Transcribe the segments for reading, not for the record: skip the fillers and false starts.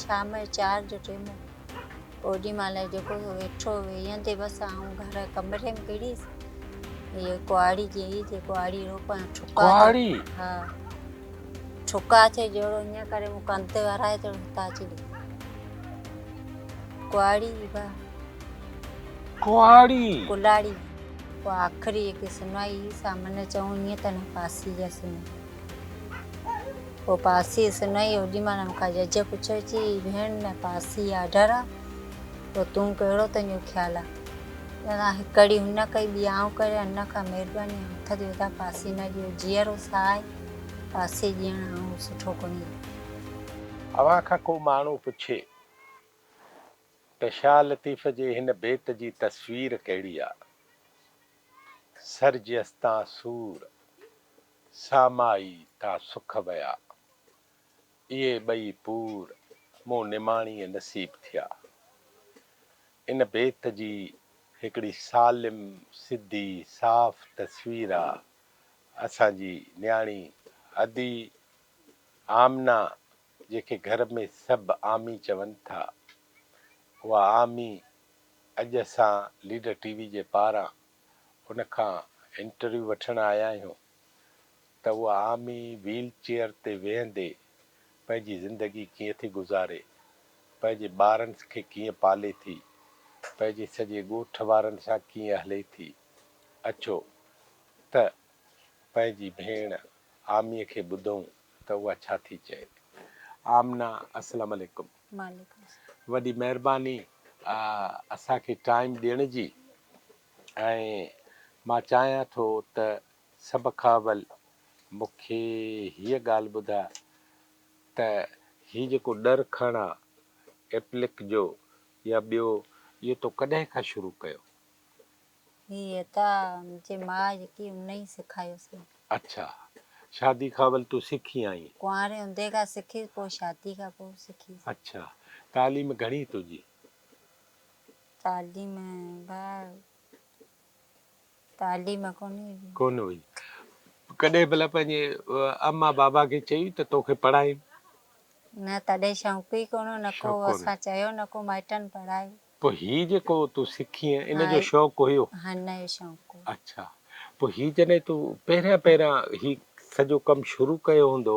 शाम जो 4 जो टाइम ओॾी महिल जेको वेठो वेहंदे बसि आऊं घर कमरे में किड़ीसि ये कुआड़ी जी कुआड़ी रोपण ठुका कुआड़ी हा ठुका थे जहिड़ो ईअं करे मूं कंध ते वाराए त हुतां अची कुआड़ी बा कुआड़ी कुलाड़ी पोइ आख़िरी जेके सुनाई सामान्य चऊं ईअं त न पासी जा सुनाई पोइ पासी सुनाई ओॾी महिल मूंखां जज पुछियो अची भेण न पासी आडर आहे पोइ तूं कहिड़ो तुंहिंजो ख़्यालु आहे हिकड़ी हुन कई ॿी आऊं करे अन खां महिरबानी हथ ते वेठा पासी न ॾियो जीअरो साए पासी ॾियण ऐं सुठो कोन्हे अवां खां को माण्हू पुछे त शाह लतीफ़ जे हिन बेत जी तस्वीर कहिड़ी आहे सरजस्तां सूर सामाई ता सुख बया इहे ॿई पूर मूं निमाणीअ नसीब थिया इन बेत जी हिकिड़ी सालिम सिधी साफ़ तस्वीर आहे असांजी न्याणी अदी आमना जेके घर में सभु आमी चवनि था उहा आमी अॼु असां लीडर टीवी जे पारां उन खां इंटरव्यू वठण आया आहियूं त उहा आमी व्हील चेयर ते वेहंदे पंहिंजी ज़िंदगी कीअं थी गुज़ारे पंहिंजे ॿारनि खे कीअं पाले थी पंहिंजे सॼे ॻोठ वारनि सां कीअं हले थी अचो त पंहिंजी भेण आमीअ खे ॿुधूं त उहा छा थी चए आमना अस्सलाम वालेकुम वॾी महिरबानी असांखे टाइम ॾियण जी ऐं मां चाहियां थो त सभ खां अवल मूंखे हीअ ॻाल्हि ॿुधा त हीउ जेको डर खण आहे एप्लिक जो या ॿियो इहो तो कॾहिं खां शुरू कयो हीअ त मुंहिंजी माउ जेकी उन ई सेखारियोसीं अच्छा शादी खां अवल तूं सिखी आई कुंवारे हूंदे खां सिखी पोइ शादी खां पोइ सिखी अच्छा तालीम घणी तुंहिंजी तालीम तालीम कोन हुई कॾहिं भला पंहिंजे अम्मा बाबा खे चई त तोखे पढ़ाई न तॾहिं शौक़ु ई कोन न को असां चयो न को माइटनि पढ़ायो पोइ हीउ जेको तूं सिखी इन जो शौक़ु हुयो हा न जो शौक़ु अच्छा पोइ हीउ जॾहिं तूं पहिरियां हीउ सॼो कमु शुरू कयो हूंदो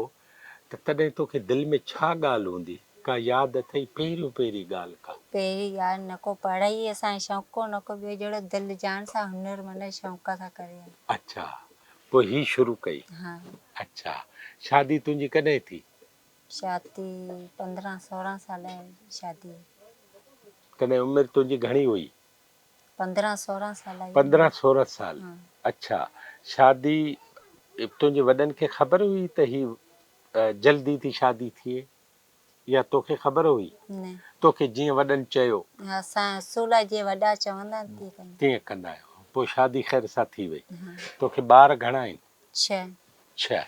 त तॾहिं तोखे दिलि में छा ॻाल्हि हूंदी का यादि अथई पहिरीं ॻाल्हि का पहिरीं यार न को पढ़ाई असांजो शौक़ु न को ॿियो जहिड़ो दिलि जान सां हुनर मन शौक़ सां करे अच्छा पोइ हीउ शुरू कई हा अच्छा शादी तुंहिंजी कॾहिं थी शादी 15-16 साल शादी तॾहिं उमिरि तुंहिंजी घणी हुई 15-16 साल 15-16 साल अच्छा शादी तुंहिंजे वॾनि खे ख़बर हुई त हीउ जल्दी थी शादी थिए या तोखे ख़बर हुई न तोखे जीअं वॾनि चयो असां असूल जीअं वॾा चवंदा तीअं कंदा आहियो पोइ शादी ख़ैर सां थी वई तोखे ॿार घणा आहिनि 6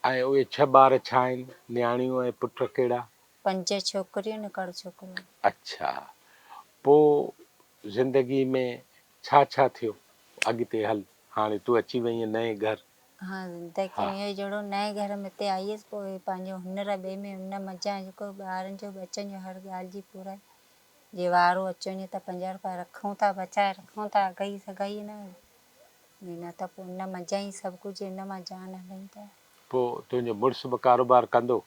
ऐं उहे 6 ॿार छा आहिनि न्याणियूं ऐं पुट कहिड़ा 5 छोकिरियूं न 1 छोकिरो अच्छा पोइ ज़िंदगी में छा थियो अॻिते हल हाणे तूं अची वई आहीं नए घर हाँ ज़िंदगी में जहिड़ो नए घर में हिते आई हुअसि पोइ पंहिंजो हुनर ॿिए में हुन मज़ा जेको ॿारनि जो बचनि जो हर ॻाल्हि जी पूरा जे वारो अची वञे त 50 रुपया रखूं था बचाए रखूं था अगई सगाई न त पोइ हुन मज़ा ई सभु कुझु हिन मां जान हलनि था पोइ तुंहिंजो मुड़ुसु बि कारोबार कंदो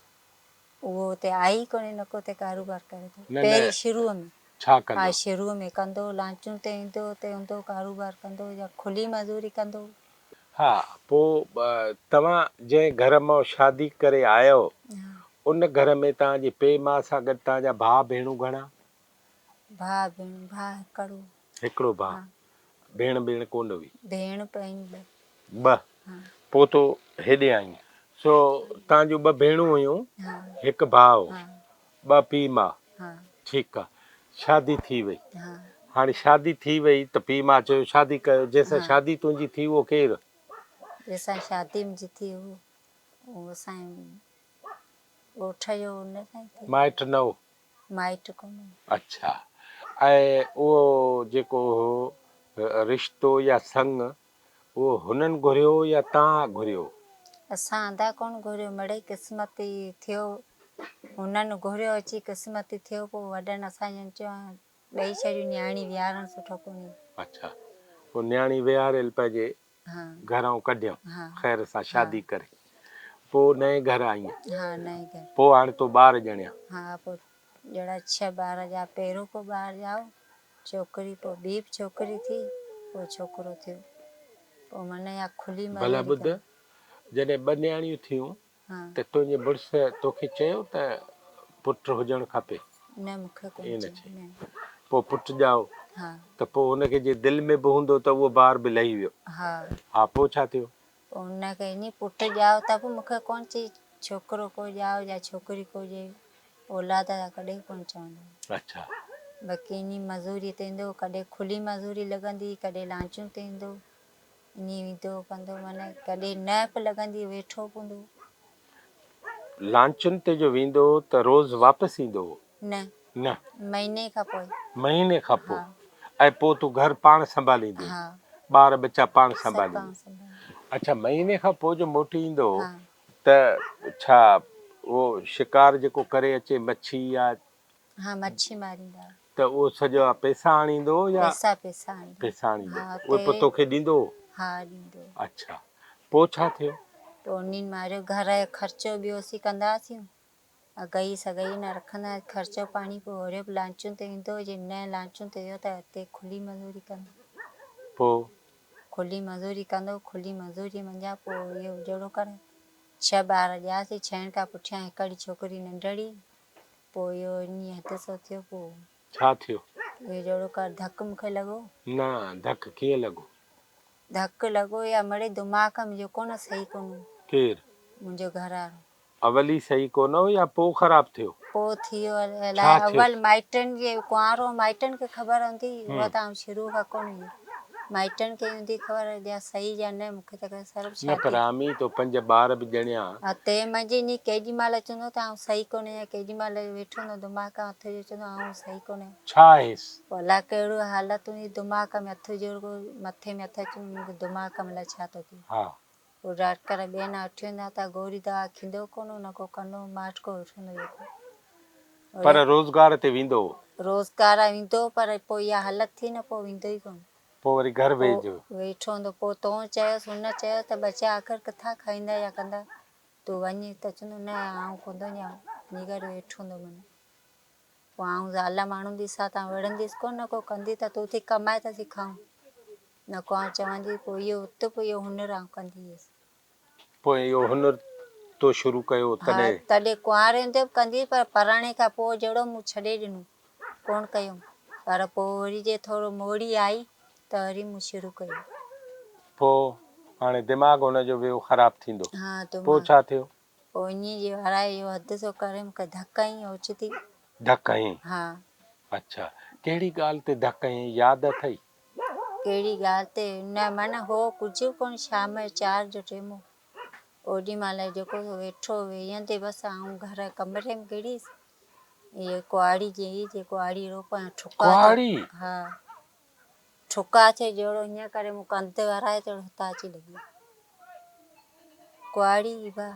उहो हुते आई कोन्हे न को हुते कारोबार करे थो पहिरीं शुरूअ में छा कंदो हा शुरूअ में कंदो लांचूं ते ईंदो हुते हूंदो कारोबार कंदो या खुली मज़दूरी कंदो हा पोइ तव्हां जंहिं घर मां शादी करे आयो उन घर में तव्हांजे पीउ माउ सां गॾु तव्हांजा भाउ भेणूं घणा भाउ हिकिड़ो भाउ भेण कोन हुई भेण पई 2 पोइ तो हेॾे आई सो तव्हांजूं 2 भेणूं हुयूं हिकु भाउ 2 पीउ माउ ठीकु आहे शादी थी वई हाणे शादी थी वई त पीउ माउ चयो शादी कयो जंहिंसां शादी तुंहिंजी थी उहो केरु जंहिंसां शादी मुंहिंजी थी उहो असांजे ॻोठ जो हुन सां माइट न हो माइट कोन अच्छा ऐं उहो जेको हो रिश्तो या संग उहो हुननि घुरियो या तव्हां घुरियो असां अदा कोन घुरियो मिड़ई क़िस्मत थियो उन्हनि घुरियो अची क़िस्मती थियो पोइ वॾनि असांजनि चयो ॾेई छॾियो न्याणी विहारण सुठो कोन्हे। अच्छा, पोइ न्याणी विहारियल पंहिंजे हा घरां कढियऊं हा ख़ैर सां हा शादी करे, पोइ नए घर आईं, हा नए घर। पोइ हाणे तो ॿार ॼणिया। हा पोइ जहिड़ा 6 ॿार ॼा, पहिरियों को ॿार ॼाओ छोकिरी, पोइ ॿी बि छोकिरी थी, पोइ छोकिरो थियो। पोइ माना या खुली भला मज़ूरी ॿुध, कनि। जॾहिं 2 न्याणियूं थियूं हा त तुंहिंजे मुड़ुस तोखे चयो त पुटु हुजणु खपे? न मूंखे कोन ईअं न चई चई। न। पोइ पुटु ॼाओ हा त पोइ हुनखे जे दिलि में बि हूंदो त उहो ॿार बि लही वियो। हा हा पोइ छा थियो? पोइ हुनखे नी पुटु ॼाओ त बि मूंखे कोन चई छोकिरो को ॼाओ या छोकिरी को ॼे, औलाद जा कॾहिं कोन चवंदा। अच्छा, बाक़ी इन मज़ूरी ते ईंदो, कॾहिं खुली मज़ूरी लॻंदी, कॾहिं लांचूं ते ईंदो, ईअं ईंदो कंदो, माना कॾहिं न बि लॻंदी वेठो बि हूंदो। लांचुनि ते जो वेंदो त रोज़ वापसि ईंदो? न न, महीने खां पोइ। महीने खां पोइ। हा ऐं पोइ तूं घर पाण संभालींदी, हा ॿार बच्चा पाण सभु संभालींदी? पाण संभाले। अच्छा, महीने खां पोइ जो मोटी ईंदो हा त छा उहो शिकार जेको करे अचे मच्छी या हा मच्छी मारींदा। त उहो सॼा पैसा आणींदो या पैसा पैसा आणींदो। पैसा आणींदो, हा उहे पोइ तोखे ॾींदो? हा ॾींदो। अच्छा, पोइ छा थियो? पोइ उन्हनि मारियो, घर जो ख़र्चो ॿियोसीं कंदासीं, अगई सगई न रखंदा, ख़र्चो पाणी पोइ वरी बि लांचुनि ते ईंदो, जे न लांचुनि ते वियो त हिते खुली मज़ूरी कंदो। पोइ खुली मज़ूरी कंदो, खुली मज़ूरी मंझां पोइ इहो जहिड़ो कर 6 ॿार ॼासीं, 6 खां पुठियां हिकिड़ी छोकिरी नंढड़ी, पोइ इहो ईअं हादिसो थियो। पोइ छा थियो? इहो जहिड़ो कर धकु मूंखे लॻो। न, धकु कीअं लॻो? धकु लॻो या मिड़ई दिमाग़ मुंहिंजो कोन सही कोन हो। केरु? मुंहिंजो घर वारो। अवली सही कोन हो या पोइ ख़राबु थियो? पोइ थी वियो छा अलाए, अवल थियुसि? माइटनि जे कुंवारो माइटनि खे ख़बर हूंदी, उहा हम्म, त आउं शुरू खां कोन हुई, माइटनि खे हूंदी ख़बर या सही या न, मूंखे त सर्व न पर शादी। आमी तो 5 ॿार बि ॼणिया। हा तंहिं मंझि नी केॾी महिल चवंदो त आउं सही कोन आहियां, केॾी महिल वेठो हूंदो दिमाग़ में हथ जो चवंदो आउं सही कोन आहियां। छा आहेसि? पोइ अलाए कहिड़ो हालत हुई दिमाग़ में, हथ जोड़ो मथे में हथ अची मुंहिंजे दिमाग़ में अलाए छा थो थिए। हा, पोइ डॉक्टर ॿिए ॾांहुं वठी वेंदा त गोरी दवा खींदो कोन, न को कंदो, माटको वठंदो जेको। पर रोज़गार ते वेंदो? रोज़गार वेंदो, पर पोइ इहा हालत थी न, पोइ वेंदो ई कोन। पोइ वरी घर वेहिजो। पोइ वेठो हूंदो, पोइ तो चयोसि, हुन चयो त बचा आख़िर किथां खाईंदा या कंदा, तूं वञी त चवंदो न आउं कोन थो वञां, इन करे वेठो हूंदो। माना पोइ आउं ज़ाल माण्हू ॾिसां त विढ़ंदीसि कोन, न को कंदी त तूं थी कमाए त सिखाऊं, न को आउं चवंदी पोइ इहो उत पोइ इहो हुनरु आउं कंदी हुअसि। पोइ इहो हुनरु तो शुरू कयो हा तॾहिं? तॾहिं कुंवारे हूंदे बि कंदी, पर पराणे खां पोइ जहिड़ो मूं छॾे ॾिनो, कोन कयूं। पर पोइ वरी जे थोरो मोड़ी आई त वरी मूं शुरू कयो। पोइ हाणे दिमाग़ हुनजो वियो ख़राबु थींदो, हा पोइ दिमाग़ छा थियो? पोइ ईअं जे हराए इहो हादिसो करे मूंखे धक हईं ओचिती। धक हईं? हा। अच्छा, कहिड़ी ॻाल्हि ते धक हईं, यादि अथई? कहिड़ी ॻाल्हि ते? न माना हो कुझु कोन, शाम जो 4 जो टाइम हो, ओॾी महिल जेको वेठो वेहंदे बसि आउं घर कमरे में किड़ीसि, इहे कुआड़ी जे कुआड़ी रोपां ठुका थिए। कुहाड़ी? हा ठुका थिए जहिड़ो हीअं करे मूं कंधु हराए त हुतां अची लॻी कुआड़ी बा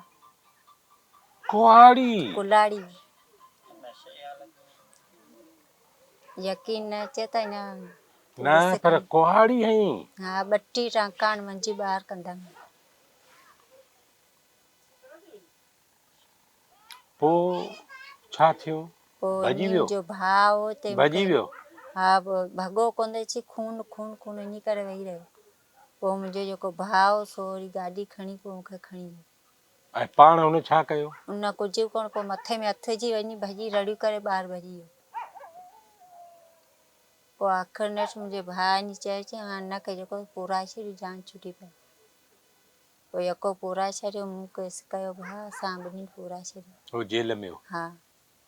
कुहाड़ी? कुल्हाड़ी। यकीन न अचे त न तूं न ॾिस पर खणी। कुहाड़ी हईं? हा 32 टांका मंझि ॿाहिरि कंदा। पोइ छा थियो? पोइ भॼी नी वियो? मुंहिंजो भाउ हो ते भॼी मूंखे, वियो? हा भॻो कोन अची खून खून खून इन करे वेही रहियो। पोइ मुंहिंजो जेको भाउ सो वरी गाॾी खणी पोइ मूंखे खणी वियो। ऐं पाण हुन छा कयो? उन कुझु कोन, पोइ मथे में हथु विझी वञी भॼी रड़ियूं करे ॿाहिरि भॼी वियो। पोइ आख़िर नेठि मुंहिंजे भाउ नी चयो हाणे न कजे, जेको पुराए छॾियो जान छुटी पई। पोइ यको पुराए छॾियो, मूं केस कयो भाउ, असां ॿिन्ही पुराए छॾियो। हो जेल में हो? हा।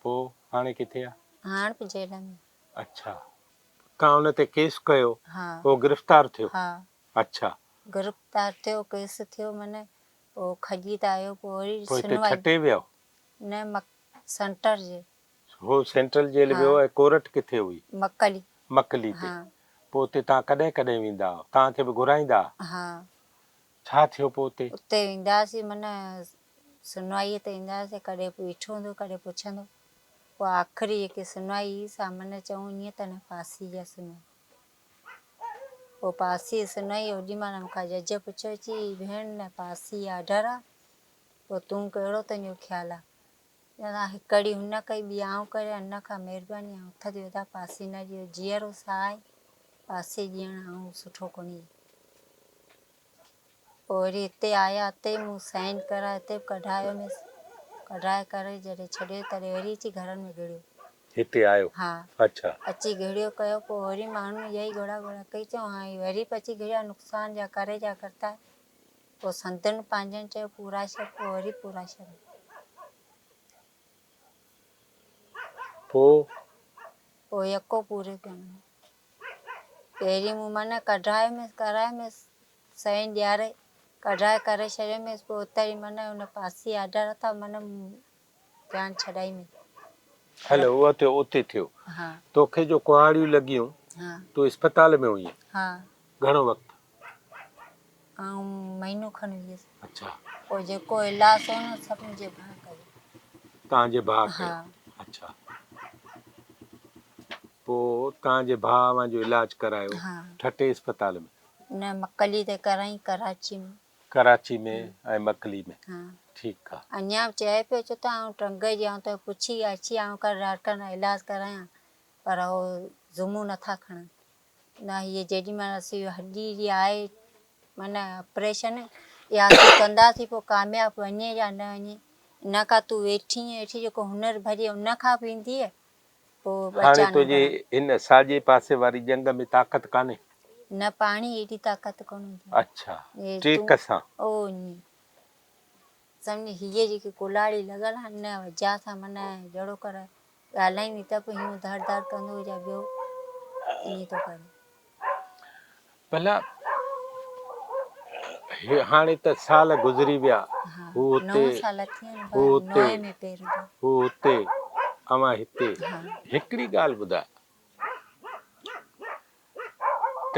पोइ हाणे किथे आहे? हाणे बि जेल में। अच्छा, तव्हां हुन ते केस कयो? हा। हो गिरफ़्तार थियो? हा अच्छा, गिरफ़्तार थियो, केस थियो, माना पोइ खॼी त आयो, पोइ वरी पोइ हिते सुनवाई छटे वियो? न सेंटर जे। हो सेंट्रल जेल हा वियो, ऐं कोरट किथे हुई? मकली। मकली ते। हा। पोइ उते तव्हां कॾहिं कॾहिं वेंदा हुआ? तव्हांखे बि घुराईंदा? हा। छा थियो पोइ उते? उते वेंदासीं, माना सुनवाईअ ते ईंदासीं, कॾहिं बीठो हूंदो कॾहिं पुछंदो। पोइ आख़िरी जेकी सुनवाई हुई सामान्य चऊं ईअं त न फांसी जा सुनवाई। पोइ फांसी जी सुनवाई ओॾी महिल मूंखां जज पुछियो चई भेण न फांसी जा ऑडर आहे, पोइ तूं कहिड़ो तुंहिंजो ख़्यालु आहे? चवंदा हिकड़ी हुन कई ॿी आऊं करे, अन खां महिरबानी हथ ॾियो था फांसी न ॾियो, जीअरो साह आहे फांसी ॾियणु ऐं सुठो कोन्हे। पोइ वरी हिते आया, हिते मूं साइन करा, हिते कढायो में कढाए करे जॾहिं छॾियो तॾहिं वरी अची घरनि में घिड़ियो। हिते आयो? हा अच्छा। अची घिड़ियो कयो। पोइ वरी माण्हू यही घोड़ा घोड़ा कई चऊं हाँ ही वरी अची घिड़िया, नुक़सान जा करे जा करता है। पोइ संतनि पंहिंजनि चयो पूरा छॾ, पोइ वरी पूरा छॾ। पोइ यको पूरे कयो। पहिरीं मूं माना कढाए में कराए में साइन ॾियारे कढाए करे छॾियो में, पोइ उते ई माना हुन फांसी ऑडर था माना जान छॾाई में। हलो उहो थियो, उते थियो। हाँ तोखे जो कुहाड़ियूं लॻियूं हाँ तूं इस्पताल में हुई? हाँ घणो वक़्तु? महीनो खनि हुयसि। अच्छा। पोइ जेको इलाज हो न सभु मुंहिंजे भाउ कयो। तव्हांजे भाउ कयो? हाँ। अच्छा। पोइ तव्हांजे भाउ जो इलाज करायो? हाँ। ठटे इस्पताल में? न मकली ते कराई, कराची में। कराची में ऐं मकली में? हाँ। ठीकु आहे। अञा चए पियो चो त आउं टंग जी आउं त पुछी अची आउं कर डॉक्टर खां इलाज करायां, पर हो ज़ुमूं नथा खणनि। न हीअ जेॾी महिल असीं हॾी जी आहे माना ऑपरेशन या असीं कंदासीं पोइ कामयाबु वञे या न वञे, इन खां तूं वेठी जेको हुनर भरी उन खां बि ईंदीअ पोइ हाणे बचा न तुंहिंजे घणा। इन साॼे पासे वारी जंग में ताक़त कान्हे? न पाणी एॾी ताक़त कोन हूंदी। अच्छा। टेक सां? ओ सम्झ हीअ जेकी कुल्हाड़ी लॻल आहे न वजह सां माना जहिड़ो कर ॻाल्हाईंदी त पोइ हीअं धड़ धड़ कंदो या ॿियो ईअं थो करे। भला हाणे त साल गुज़री विया। हाँ, हू हुते 9 साल थी विया हू हुते 9 में पहिरियों। हू हुते अवां हिते। हाँ। हिकिड़ी ॻाल्हि ॿुधाए त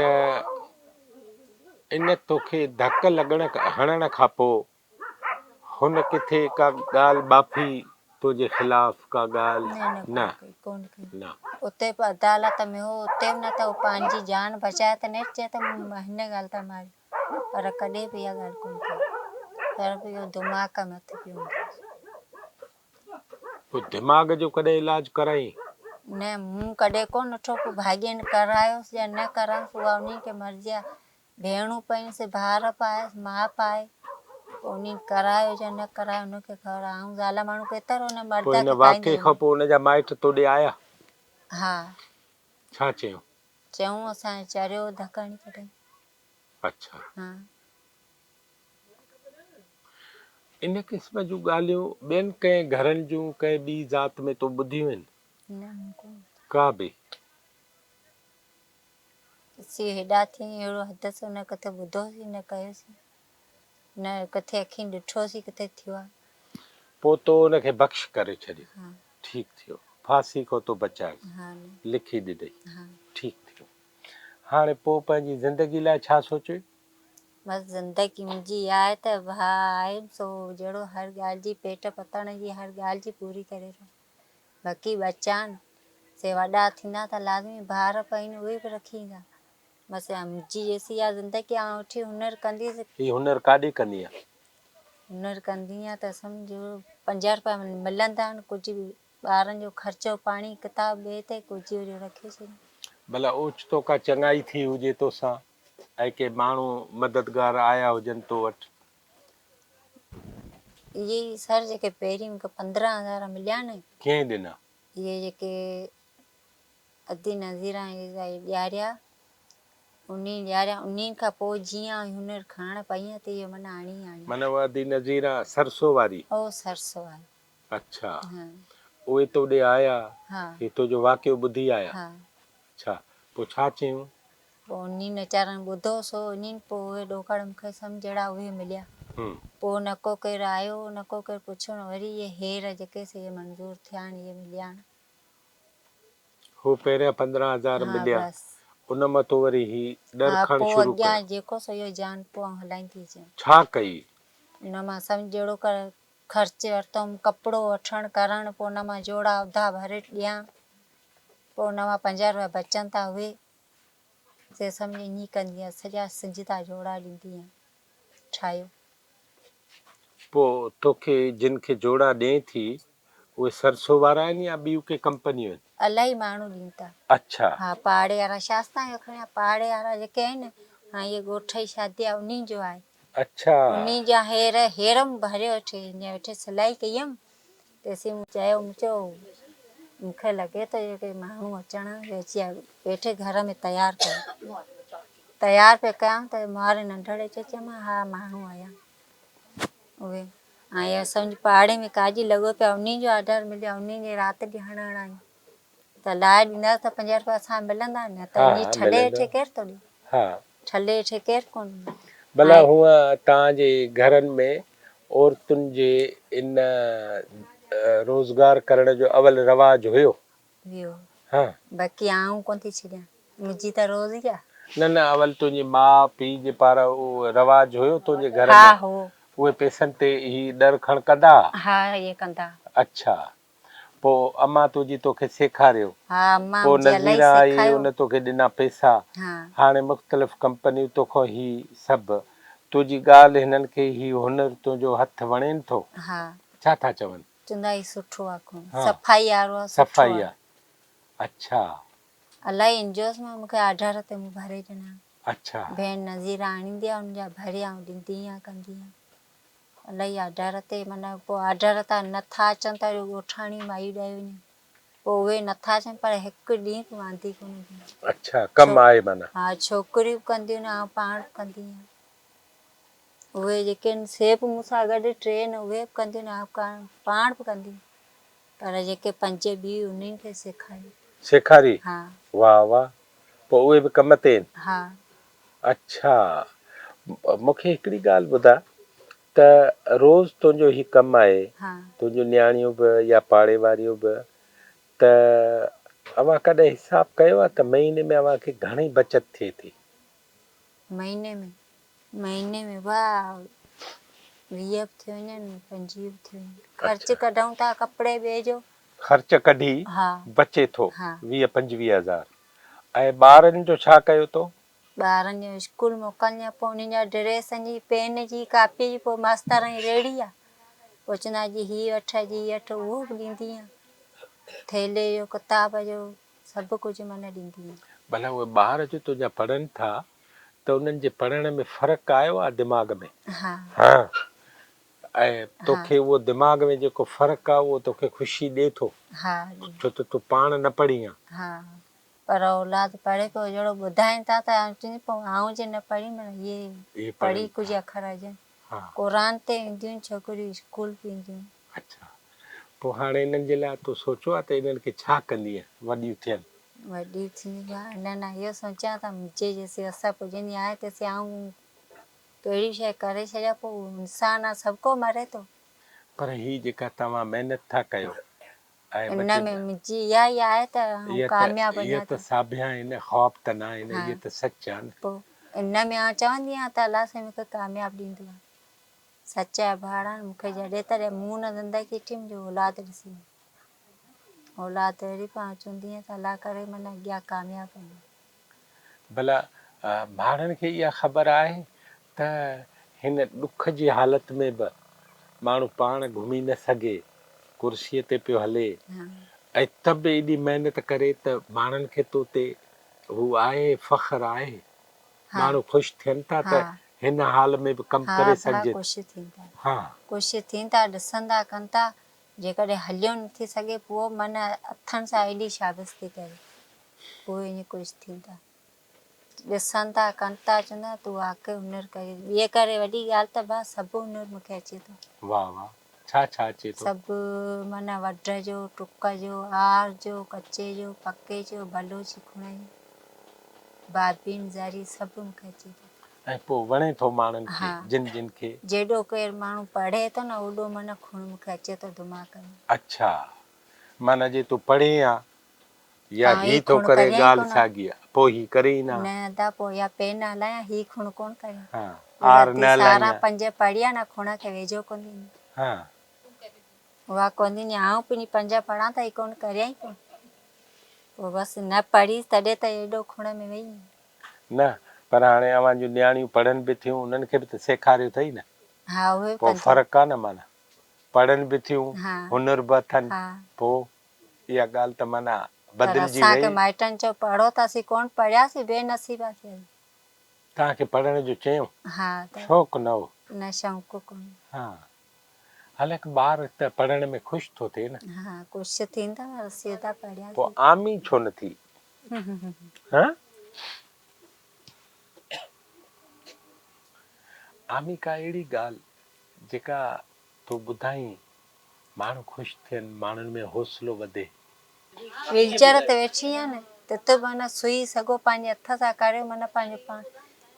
इन तोखे धक हणण खां पोइ हुन किथे का ॻाल्हि बाफ़ी तुंहिंजे ख़िलाफ़ का ॻाल्हि? न कोन कई। न। उते बि अदालत में हो, उते बि न त पंहिंजी जान बचाए त न चए त हिन ॻाल्हि था मारी, पर कॾहिं बि इहा ॻाल्हि कोन कई। पर बि इहो दिमाग़ में अथु पियो हूंदो। पोइ दिमाग़ जो कॾहिं इलाज कराई? न मूं कॾहिं कोन ॾिठो। पोइ भाॼियुनि करायोसि या न करायोसि उहा उन्ही खे मर्ज़ी आहे। भेणूं पईंसि, भाउर पाएसि, माउ पाए, पोइ उन्ही करायो या न करायो उनखे ख़बर आहे। ऐं ज़ाल माण्हू केतिरो हुन मर्द पोइ हिन खे वाक़े काईंदो। खां पोइ हुनजा माइट तोॾे आया? हा। छा चयूं? चयूं असांजे चरियो धक हणी कढई। अच्छा। हा। इन क़िस्म जूं ॻाल्हियूं ॿियनि कंहिं घरनि जूं कंहिं ॿी ज़ात में तो ॿुधियूं आहिनि? न कोन। का बि? असीं हेॾा थी अहिड़ो हदसि न किथे ॿुधोसीं न कयोसीं, न किथे अखियुनि ॾिठोसीं किथे थियो आहे। पोइ तो हुनखे बख़्श करे छॾियो? हाँ। ठीकु थियो। फांसी खां तो बचाए हाँ। लिखी ॾिनई? हाँ। ठीकु थियो। हाणे पोइ पंहिंजी ज़िंदगी लाइ छा सोचियो? बसि ज़िंदगी मुंहिंजी आहे त भाउ आहे सो जहिड़ो हर ॻाल्हि जी पेट पतण जी हर ॻाल्हि जी पूरी करे थो। बाक़ी बचा आहिनि से वॾा थींदा त लाज़मी ॿार पईनि उहे बि रखी ईंदा। बसि मुंहिंजी जेसी आहे ज़िंदगी आउं वेठी हुनर कंदीसि। हीअ हुनर काॾे कंदी आहे? हुनर कंदी आहियां त सम्झो 50 रुपया मिलंदा आहिनि, कुझु ॿारनि जो ख़र्चो पाणी किताब ॿिए ते कुझु रखे छॾियो। भला ओचितो का चङाई थी हुजे तोसां ऐं के माण्हू मददगार आया हुजनि तो वटि? इहे सर जेके पहिरीं मूंखे 15,000 मिलिया न। कीअं ॾिना? इहे जेके अदी नज़ीरा ॾियारिया उन्ही खां पोइ जीअं हुनर खणणु पई आहियां त इहो माना आणी माना उहा अदी नज़ीरा सरसो वारी? ओ सरसो वारी। अच्छा। हाँ। उहे तोॾे आया? हाँ। हे तुंहिंजो वाक़ियो ॿुधी आया? हाँ। अच्छा। पोइ छा चयूं? पोइ उन्ही वीचारनि ॿुधो सो उन्ही पोइ उहे ॾोकड़ मूंखे सम्झड़ा उहे मिलिया। पोइ न को केरु आयो न को केरु पुछो न वरी इहे हेर जेके से इहे मंज़ूर थिया आहिनि इहे मिलिया आहिनि। हू पहिरियां 15,000 हाँ मिलिया, बसि। उन मां तो वरी ही ॾर हा खण पोइ शुरू अॻियां कयो? जेको सो इहो जान पोइ हलाईंदी अचां। छा कई? उन मां सम्झ जहिड़ो कर ख़र्च वरितमि कपिड़ो वठणु करणु, पोइ हुन मां जोड़ा उधा भरे ॾियां, पोइ हुन मां 50 रुपया बचनि था उहे से सम्झ ईअं कंदी आहियां, सॼा सिंजता जोड़ा ॾींदी आहियां ठाहियो। पोइ तोखे जिन खे जोड़ा ॾिए थी उहे सरसो वारा आहिनि या ॿियूं के कंपनियूं आहिनि? इलाही माण्हू ॾींदा था। अच्छा हा, पाड़े वारा शास्ता जो खणिया, पाड़े वारा जेके आहिनि, हाणे इहे ॻोठ जी शादी आहे उन्हीं जो आहे, अच्छा उन्हीं जा हेरम भरे वठी ईअं वेठे सिलाई कई हुयमि, तेसीं मूं चयो मूंखे लॻे थो जेके माण्हू अचण अची वेठे घर में तयारु पिया कयां त मारे नंढड़े चयमि हा माण्हू आया उहे। ऐं सम्झ पाड़े में काजी लॻो पिया, उन्हीं जो ऑडर मिलियो, उन्हीं जे राति ॾियण आहिनि त लाइ ॾींदा त 50 रुपया असां मिलंदा न त हा ईअं हा ठले मिलंदो हेठे केरु थो ॾिए, हा ठले हेठे केरु कोन ॾिए। भला हूअं तव्हांजे घरनि में औरतुनि जे इन रोज़गार करण जो अवल रवाज हुयो? वियो हा बाक़ी आऊं कोन थी छॾियां, मुंहिंजी त रोज़ ई आहे। न न अवल तुंहिंजी माउ पीउ जे पारां उहो रवाज हुयो तुंहिंजे घर हा में? हो उहे पैसनि ते ही ॾर खण कंदा? हा इहे कंदा। अच्छा, पोइ अम्मा तुंहिंजी तोखे सेखारियो? हा अम्मा पोइ मुंहिंजी इलाही नज़ीरा आई सेखारियो। उन तोखे ॾिना पैसा? हा हाणे मुख़्तलिफ़ कंपनियूं तोखां ही सभु, तुंहिंजी ॻाल्हि हिननि खे ही हुनर तुंहिंजो हथु वणेनि थो? हा छा था चवनि? चवंदा ही सुठो आहे कोन, हा सफ़ाई वारो आहे, सुठो सफ़ाई आहे। आहे। अच्छा इलाही इंजोस में मूंखे ऑडर ते मूं भरे ॾिना। अच्छा भेण नज़ीरा आणींदी आहे उनजा भरे ऐं ॾींदी आहियां कंदी आहियां इलाही ऑडर ते, माना पोइ ऑडर था नथा अचनि त ॻोठाणी माई ॾे वञे, पोइ उहे नथा अचनि पर हिकु ॾींहुं बि वांदी कोन हूंदी। अच्छा कमु आहे माना? हा छोकिरियूं कंदियूं आहिनि, ऐं पाण बि कंदी आहियां। उहे जेके आहिनि सेब मूंसां गॾु 3 आहिनि उहे बि कंदियूं आहिनि, पाण बि कंदियूं आहिनि, पर जेके 5 ॿी उन्हनि खे सेखारी। सेखारी? हा वाह वाह, पोइ उहे बि कम ते आहिनि? हा अच्छा, मूंखे हिकिड़ी ॻाल्हि ॿुधा त रोज़ तुंहिंजो ही कमु आहे, हा तुंहिंजूं न्याणियूं बि या पाड़े वारियूं बि, त अव्हां कॾहिं हिसाबु कयो आहे त महीने में अव्हां खे घणी बचत थिए थी? महीने में वाह 20 बि थी वञनि 25 बि थी वञनि, ख़र्च अच्छा कढूं था कपिड़े ॿिए जो। ख़र्च कढी हा बचे थो हा 20-25 हज़ार। ऐं ॿारनि जो छा कयो तो? ॿारनि जो स्कूल मोकिलणी, पोइ उन्हनि जा ड्रेसनि जी, पेन जी, कापी जी, पोइ मास्तर जी रेड़ी आहे, पोइ चवंदा अॼु हीअ वठ अॼु हीअ वठ, उहो बि ॾींदी आहियां, थेले जो किताब जो सभु कुझु माना ॾींदी आहियां। भला उहे ॿार जो तुंहिंजा पढ़नि था त उन्हनि जे पढ़ण में फ़र्क़ु आयो आहे दिमाग़ में? हा हा ऐं हा तोखे उहो दिमाग़ में जेको फ़र्क़ु आहे उहो तोखे ख़ुशी ॾिए थो? हा छो त तूं पाण न पढ़ी आहीं। हा पर औलाद पढ़े पियो, जहिड़ो ॿुधाइनि था त चवंदी पोइ आऊं जे न पढ़ी माना इहे इहे पढ़नि पढ़ी कुझु था। अखर हुजनि, हा क़ुर ते ईंदियूं आहिनि छोकिरियूं, स्कूल बि ईंदियूं आहिनि। अच्छा, पोइ हाणे इन्हनि जे लाइ तूं सोचियो आहे त इन्हनि खे छा कंदीअ वॾियूं थियनि? वॾी थी न इहो सोचियां त मुंहिंजे जैसे असर पुॼंदी आहे तैसे आऊं कहिड़ी शइ करे छॾियां, पोइ इंसानु आहे सभु को मरे थो। पर ही जेका तव्हां महिनत था कयो ऐं इन बचे में मुंहिंजी इहा ई आहे त आऊं कामयाबु इहा वञा त थी। साबिया आहिनि, ख़्वाब त न आहिनि, हा इहे त सच आहिनि। पोइ इन में आउं चवंदी आहियां त अलाह साईं मूंखे कामयाबु ॾींदो आहे, सच आहे भाड़ा मूंखे जॾहिं तॾहिं मूं न ज़िंदगी ॾिठी, मुंहिंजो औलाद ॾिसी औलाद अहिड़ी पाण चवंदी आहियां त अलाह करे माना अॻियां कामयाबु आहिनि। भला भाड़नि खे इहा ख़बर आहे त हिन ॾुख जी हालति में बि माण्हू पाण घुमी न सघे, कुर्सीअ ते पियो हले हा ऐं त बि एॾी महिनत करे त माण्हुनि खे तो ते हू आहे फ़ख़्रु आहे, हा माण्हू ख़ुशि थियनि था हा त हिन हाल में बि कमु हा करे भला सघिजे। ख़ुशि थींदा, हा ख़ुशि थींदा, ॾिसंदा कनि था, जेकॾहिं हलियो नथी सघे पोइ माना हथनि सां एॾी शाबाश थी करे, पोइ ईअं ख़ुशि थींदा, ॾिसनि था कनि था, चवंदा तूं वाक़ई हुनर करे, ॿिए करे वॾी ॻाल्हि त भाउ सभु हुनर मूंखे अचे थो। वाह वाह, छा छा अचे थो? सभु माना वढ जो, टुक जो, आर जो, कचे जो, पके जो, बलोच खुण जो, बाबीन ज़ारी सभु मूंखे अचे थो। ऐं पोइ वणे थो माण्हुनि खे, हा जिन खे? जेॾो केरु माण्हू पढ़े थो न ओॾो माना खुण मूंखे अचे थो दिमाग़ में। अच्छा, माना जे तूं पढ़ी आ या तव्हां ही ही थो खुण करे करियईं ॻाल्हि कोन, साॻी आहे पोइ ही करे ई न? न त पोइ या पेन हलायां ही खुण कोन करे, हा आर न रती सारा हलाइयां। 5 पढ़िया न खुण खे वेझो कोन ॾींदी। हा उहा कोन्दी नी आऊं पंहिंजी 5 पढ़ां त कोन करियई कोन पोइ बसि न पढ़ी तॾहिं त एॾो खुण में वई न पर हाणे अवां जूं न्याणियूं पढ़नि बि थियूं उन्हनि खे बि त सेखारियो अथई न हा उहे पोइ कनि थियूं फ़र्क़ु आहे न माना पढ़नि बि थियूं हा हुनर बि अथनि हा पोइ इहा ॻाल्हि त माना पर बदिलजी असांखे वई माइटनि चयो पढ़ो त असीं कोन पढ़ियासीं बेनसीबा थिया तव्हांखे पढ़ण जो चयूं हा त शौक़ु न हो न शौक़ु कोन हा हालांकि ॿार त पढ़ण में ख़ुशि थो थिए न हा कुझु थींदा सीधा पोइ पढ़ियासीं आमी छो न थी हा आमी का अहिड़ी ॻाल्हि जेका तूं ॿुधाई माण्हू ख़ुशि थियनि माण्हुनि में हौसलो वधे वीलचेयर ते वेठी आहियां न त त माना सुई सघो पंहिंजे हथ सां करे माना पंहिंजो पाण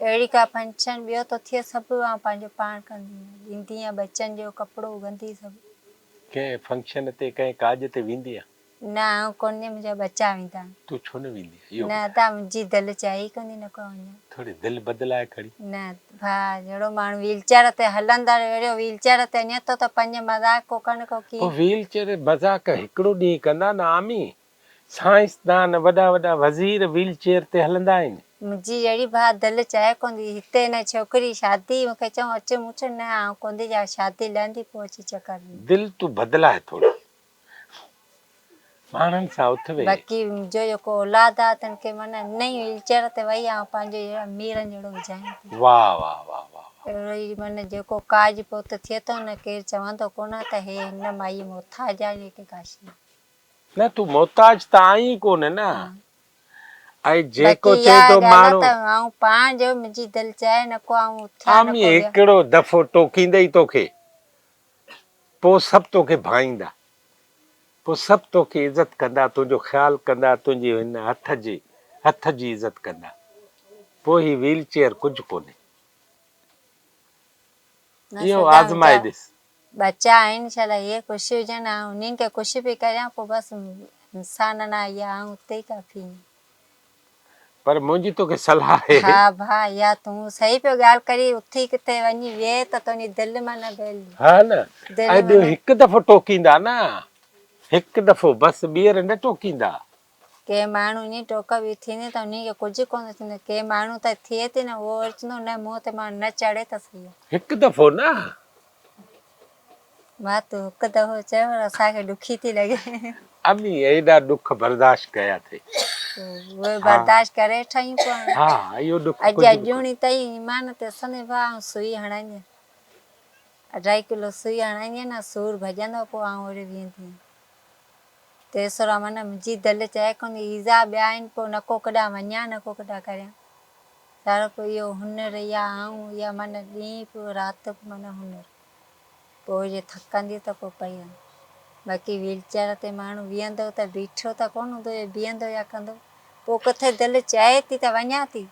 अहिड़ी का फंक्शन ॿियो थो थिए सभु आउं पंहिंजो पाण कंदी आहियां ॾींदी आहियां बच्चनि जो कपिड़ो गंदी सभु कंहिं फंक्शन ते कंहिं काज ते वेंदी आहे न आउं कोन्हे मुंहिंजा बच्चा वेंदा आहिनि तूं छो न वेंदी आहे इहो न त मुंहिंजी दिलि चाहे ई कोन्हे न को वञा थोरी दिलि बदिलाए खणी न भाउ जहिड़ो माण्हू वीलचेयर ते हलंदड़ अहिड़ो वीलचेयर ते अञा त पंज मज़ाक को कनि को पोइ कीअं व्हील चेयर मज़ाक हिकिड़ो ॾींहुं कंदा न आमी साइंसदान वॾा वॾा वज़ीर व्हील चेयर ते हलंदा आहिनि मुंहिंजी अहिड़ी भाउ दिलि चाहे कोन्ह हिते हिन छोकिरी शादी मूंखे चऊं अचु मूं न आउं कोन्ह जा शादी लहंदी पोइ अची चकर दिलि तूं बदिलाए थोरी माण्हुनि सां उथ वेह बाक़ी मुंहिंजो जेको औलाद आहे तन खे माना नई वीलचेयर ते वई आहियां पंहिंजो अमीरनि जहिड़ो विझायां थी वाह वाह वाह वाह अहिड़ो ई माना जेको काज पोत थिए थो न केरु चवंदो कोन त हे हिन माई मोथाज आहे जेके काशी न तूं मोहताज त आई कोन न ऐं जेको बाक़ी चए इहा थो ॻाल्हि आहे माण्हू त आउं पाण जो मुंहिंजी दिलि चाहे न को आउं उथियां न आमी को विया हिकिड़ो दफ़ो टोकींदई तोखे पोइ सभु तोखे भाईंदा पोइ सभु तोखे इज़त कंदा तुंहिंजो ख़्यालु कंदा तुंहिंजी हिन हथ जी इज़त कंदा पोइ ही व्हील चेयर कुझु कोन्हे न इहो सदा आज़माए मुंहिंजा ॾिस बच्चा आहिनि छा इहे ख़ुशि हुजनि ऐं उन्हनि खे ख़ुशि बि करियां पोइ बसि इंसान न इहा आउं उते ई काफ़ी पर मुंहिंजी तोखे सलाह आहे हा भाउ इहा तूं सही पियो ॻाल्हि करी उथी किथे वञी वेह त तुंहिंजी दिलि माना बेली हा न दिलि ऐं ॿियो माना हिकु दफ़ो टोकींदा न हिकु दफ़ो बसि ॿीहर न टोकींदा के माण्हू ईअं टोक बि थींदी त उन खे कुझु कोन थींदो के माण्हू त थिए थी न उहो अचंदो न मुंहं ते मां न चढ़े त सही हिकु दफ़ो न मां तूं हिकु दफ़ो चयो असांखे ॾुखी थी लॻे अमी एॾा ॾुख बर्दाश्त कया अथई उहे हा बर्दाश्त करे ठहियूं पोइ हा इहो ॾुख अॼु कुझु बि कोन्हे अॼूणी ताईं ईमान ते असांजे भाउ सुई हणाईंदी 2.5 किलो सुई हणाईंदी न सूरु भॼंदो पोइ आउं वरी वेहंदी आहियां तेसरा माना मुंहिंजी दिलि चाहे कोन ईज़ा ॿिया आहिनि पोइ न को कॾहिं वञा न को कॾहिं करियां सारो पोइ इहो हुनर या आऊं या माना ॾींहुं पोइ राति माना हुनर पोइ जे थकंदी त पोइ पई वञ बाक़ी वीलचेयर ते माण्हू बीहंदो त बीठो त कोन हूंदो बीहंदो या कंदो पोइ किथे दिलि चाहे थी त वञा थी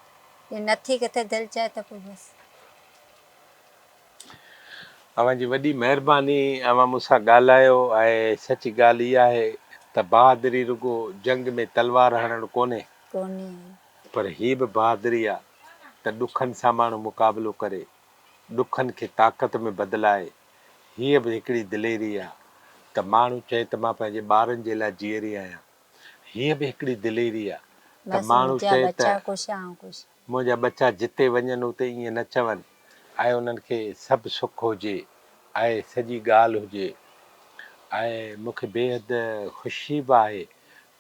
या नथी किथे दिलि चाहे त पोइ बसि अव्हांजी वॾी महिरबानी अव्हां मूंसां ॻाल्हायो ऐं सची ॻाल्हि इहा आहे त बहादुरी रुॻो जंग में तलवार हणणु कोन्हे कोन्हे पर हीअ बि बहादुरी आहे त ॾुखनि सां माण्हू मुक़ाबिलो करे ॾुखनि खे ताक़त में बदिलाए हीअ बि हिकिड़ी दिलेरी आहे त माण्हू चए त मां पंहिंजे ॿारनि जे लाइ जीअरी आहियां हीअ बि हिकिड़ी दिलेरी आहे त बसि माण्हू मुंहिंजा चए त बच्चा ख़ुशि आऊं ख़ुशि मुंहिंजा बच्चा जिते वञनि उते ईअं न चवनि ऐं उन्हनि खे सभु सुख हुजे ऐं सॼी ॻाल्हि हुजे ऐं मूंखे बेहदि ख़ुशी बि आहे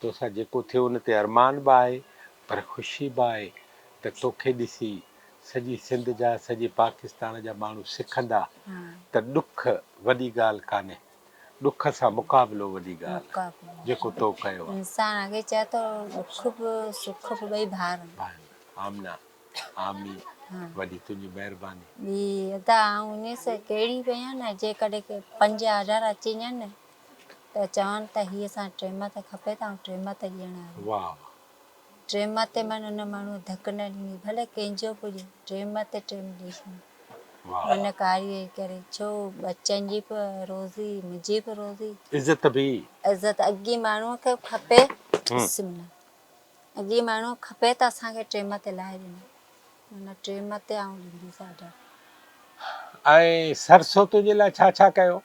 तोसां जेको थियो उन ते अरमान बि आहे पर ख़ुशी बि आहे त तोखे ॾिसी सॼी सिंध जा सॼे पाकिस्तान जा माण्हू सिखंदा त ॾुख वॾी ॻाल्हि कान्हे ॾुख सां मुक़ाबिलो वॾी ॻाल्हि आहे जेको तो कयो आहे इंसान अॻे चए थो ॾुख बि सुख बि ॿई भार आमना आमी वॾी तुंहिंजी महिरबानी ॿी अदा आउं उन सां कहिड़ी पई आहियां न जेकॾहिं के 5,000 अची वञनि न त चवनि त हीअ असां ट्रेम ते खपे त आउं ट्रेम ते ॾियण आयो वाह ट्रेम ते माना हुन माण्हू धकु न ॾींदी भले कंहिंजो बि हुजे ट्रेम ते ट्रेम ॾेई छॾी वाह हुन कार्य करे छो बच्चनि जी बि रोज़ी मुंहिंजी बि रोज़ी इज़त बि इज़त अॻी माण्हूअ खे खपे अॻी माण्हू खपे त असांखे ट्रेम ते लाहे ॾिनो माना ट्रेम ते आउं ॾींदीसि ऑडर ऐं सरसो तुंहिंजे लाइ छा छा कयो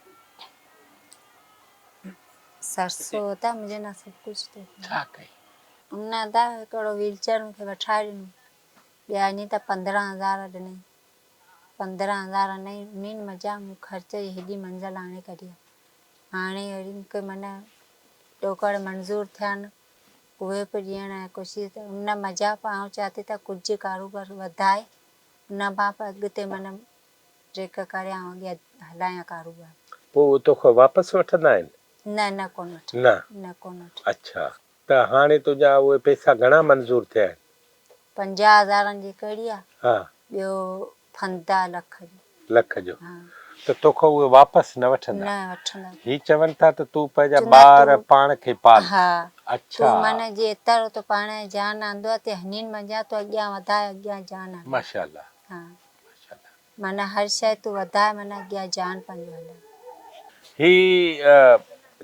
सरसो था मुंहिंजे ना सभु कुझु थो छा कई? उन था हिकिड़ो वीलचेयर मूंखे वठाए ॾिनो ॿिया नी त 15,000 ॾिनई 15,000 न उन्हनि मज़ा मूं ख़र्च जी हेॾी मंज़िल आणे कढी आहे। हाणे वरी मूंखे माना टोकड़ मंज़ूर थिया आहिनि उहे बि ॾियण ऐं कुझु त उन मज़ा पियो आउं चाहे थी त कुझु कारोबार वधाए उन बाप अॻिते माना ट्रेक करे ऐं अॻियां हलायां कारोबार। पोइ उहो तोखां वापसि वठंदा आहिनि? न कोन वठंदा न न कोन वठंदा। अच्छा त हाणे तुंहिंजा उहे पैसा घणा मंज़ूर थिया आहिनि? 50,000 जी कड़ी आहे हा ॿियो फंद आहे लख जो हा त तोखां उहे वापसि न न वठंदा? वठंदा ही चवनि था त तूं पंहिंजा चवंदा ॿार तूं पाण खे पाल। हा अच्छा तूं माना जे एतिरो तो पाण जान आंदो आहे त हनीनि मञा तो अॻियां वधाए अॻियां जान हले। माशाल्लाह हा माशाल्लाह। माना हर शइ तूं वधाए माना अॻियां जान पंहिंजो हले। ही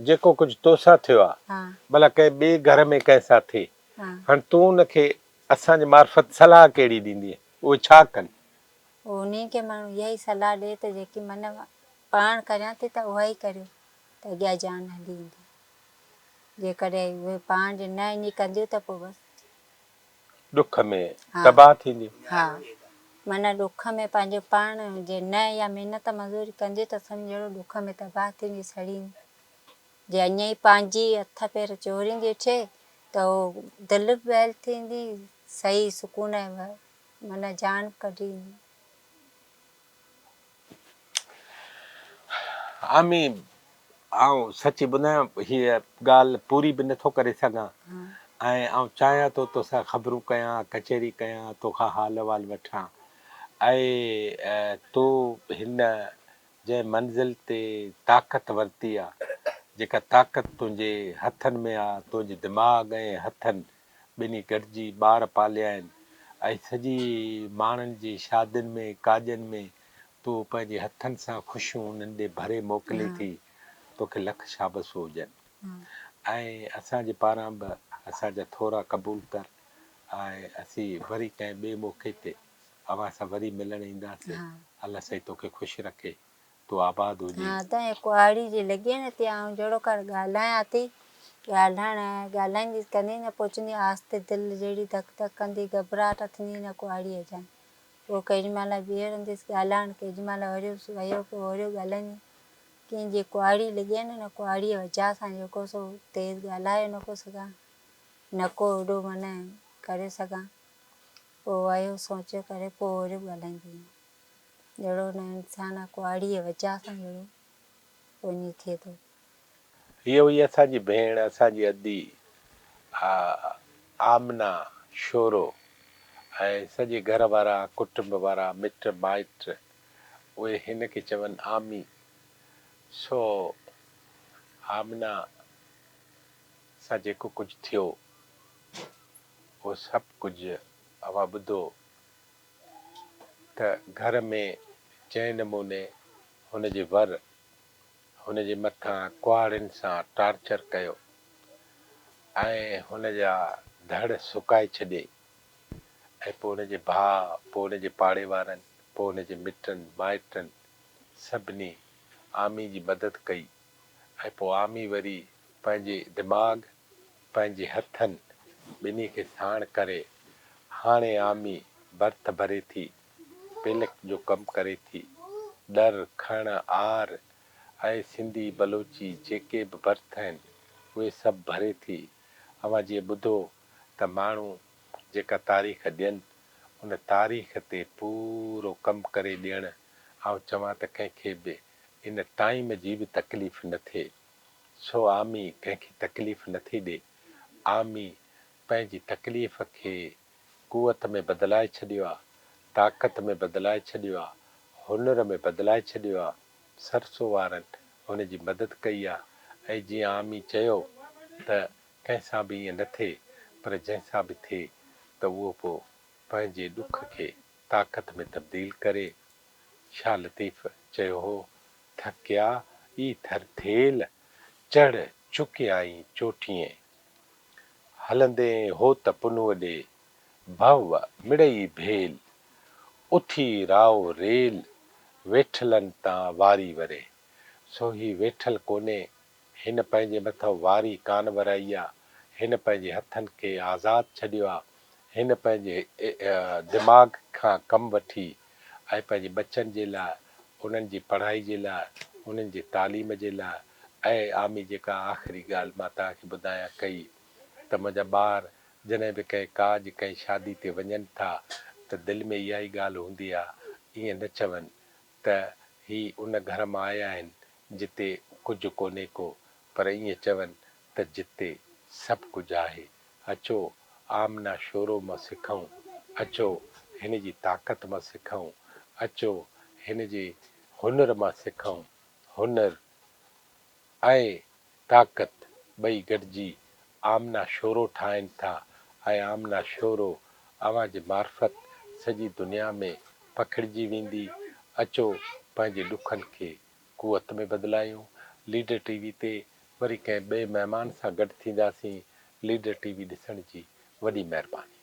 जेको कुझु तोसां थियो आहे हा भला कंहिं ॿिए घर में कंहिंसां थिए हा हाणे तूं उनखे असांजे मार्फत सलाह कहिड़ी ॾींदीअ उहे छा कनि? उन्ही खे माण्हू इहा ई सलाह ॾिए त जेकी मन पाण करियां थी त उहा ई करियो त अॻियां जान हली ईंदी। जेकॾहिं उहे पाण जे न ईअं कंदियूं त पोइ बसि ॾुख में हा तबाह थींदियूं। हा माना ॾुख में पंहिंजो पाण जे न या महिनत मज़ूरी कंदियूं त सम्झो ॾुख में तबाह थींदी सड़ी जे अञा ई पंहिंजी हथ पेर चोरींदी थिए त उहो दिलि बि वैल थींदी सही सुकून माना जान कढी ईंदी। आमी आउं सची ॿुधायां हीअ ॻाल्हि पूरी बि नथो करे सघां ऐं आउं चाहियां थो तोसां ख़बरूं कयां कचहरी कयां तोखां हाल अहिवाल वठां ऐं तूं हिन जंहिं मंज़िल ते ताक़त वरिती आहे जेका ताक़त तुंहिंजे हथनि में आहे तुंहिंजे दिमाग़ ऐं हथनि ॿिन्ही गॾिजी ॿार पालिया आहिनि ऐं सॼी माण्हुनि जी शादियुनि में काजनि में तूं पंहिंजे हथनि सां ख़ुशियूं उन्हनि ॾे भरे मोकिले थी तोखे लख शाबसूं हुजनि। ऐं असांजे पारां बि असांजा थोरा क़बूल कर ऐं असीं वरी कंहिं ॿिए मौक़े ते अव्हां सां वरी मिलणु ईंदासीं। अलाह साईं तोखे ख़ुशि रखे तूं आबाद हुजे। हा त कुआरी जी लॻे न थी ऐं जहिड़ो कर ॻाल्हायां थी ॻाल्हाईंदी कंदी न पोइ चवंदी आस्ते दिलि जहिड़ी धक धक कंदी घबराहट थींदी न कुआरीअ जान पोइ केॾी महिल ॿीहर रहंदसि ॻाल्हाइण केॾी महिल वरी वयो पोइ वरी ॻाल्हाईंदी कंहिंजी कुआरी लॻे न कुआरीअ वजह सां जेको सो तेज़ ॻाल्हाए न को सघां न को एॾो माना करे सघां पोइ वयो सोचे करे पोइ वरी ॻाल्हाईंदी आहियां। जहिड़ो न इंसान कुआरीअ वजह सां जहिड़ो पोइ ईअं थिए थो। हीअ हुई असांजी भेण असांजी अदी आमना शोरो ऐं सॼे घर वारा कुटुंब वारा मिट माइट उहे हिन खे चवनि आमी। सो आमना सां जेको कुझु थियो उहो सभु कुझु अवां ॿुधो त घर में जंहिं नमूने हुनजे वर हुनजे मथां कुहाड़ियुनि सां टॉर्चर कयो ऐं हुनजा धड़ सुकाए छॾे ऐं पोइ हुनजे भाउ पोइ हुनजे पाड़े वारनि पोइ हुनजे मिटनि माइटनि सभिनी आमी जी मदद कई ऐं पोइ आमी वरी पंहिंजे दिमाग़ पंहिंजे हथनि ॿिन्ही खे साण करे हाणे आमी भर्त भरे थी पेलक जो कमु करे थी डर खण आर ऐं सिंधी बलोची जेके बि भर्त आहिनि उहे सभु भरे थी। अवां जीअं ॿुधो त माण्हू जेका तारीख़ ॾियनि उन तारीख़ ते पूरो कमु करे ॾियणु ऐं चवां त कंहिंखे बि इन टाइम जी बि तकलीफ़ न थिए। सो आमी कंहिंखे तकलीफ़ नथी ॾे। आमी पंहिंजी तकलीफ़ खे कुवत में बदिलाए छॾियो आहे ताक़त में बदिलाए छॾियो आहे हुनर में बदिलाए छॾियो आहे। सरसो वारनि हुनजी मदद कई आहे ऐं जीअं आमी चयो त कंहिंसां बि ईअं न थिए पर जंहिंसां बि थिए त उहो पोइ पंहिंजे ॾुख खे ताक़त में तब्दील करे। छा लतीफ़ चयो हो थकिया ई थरथेल चढ़ चुकिया आई चोठीअ हलंदे हो त पुनूअ ॾे भव मिड़ई भेल उथी राव रेल वेठलनि तां वारी वरे। सो ही वेठल कोन्हे हिन पंहिंजे मथां वारी कान वराई आहे, हिन पंहिंजे हथनि खे आज़ादु छॾियो आहे, हिन पंहिंजे दिमाग़ खां कमु वठी ऐं पंहिंजे बचनि जे लाइ, उन्हनि जी पढ़ाई जे लाइ, उन्हनि जी तालीम जे लाइ, ऐं आमी जेका आख़िरी ॻाल्हि मां तव्हांखे ॿुधायां कई त मुंहिंजा ॿार जॾहिं बि कंहिं काज कंहिं शादी ते वञनि था त दिलि में इहा ई ॻाल्हि हूंदी आहे, ईअं न चवनि त ही उन घर मां आया आहिनि जिते कुझु कोन्हे को, पर ईअं चवनि त जिते सभु कुझु आहे। अचो आमना शोरो मां सिखूं, अचो हिन जी ताक़त मां सिखूं, अचो हिन जे हुनर मां सिखूं। हुनर ऐं ताक़त ॿई गॾिजी आमना शोरो ठाहिनि था, ऐं आमना शोरो अव्हां जे मार्फत सॼी दुनिया में पखिड़िजी वेंदी। अचो पंहिंजे ॾुखनि खे कुवत में बदिलायूं। लीडर टीवी ते वरी कंहिं ॿिए महिमान सां गॾु थींदासीं। लीडर टीवी ॾिसण जी वॾी महिरबानी।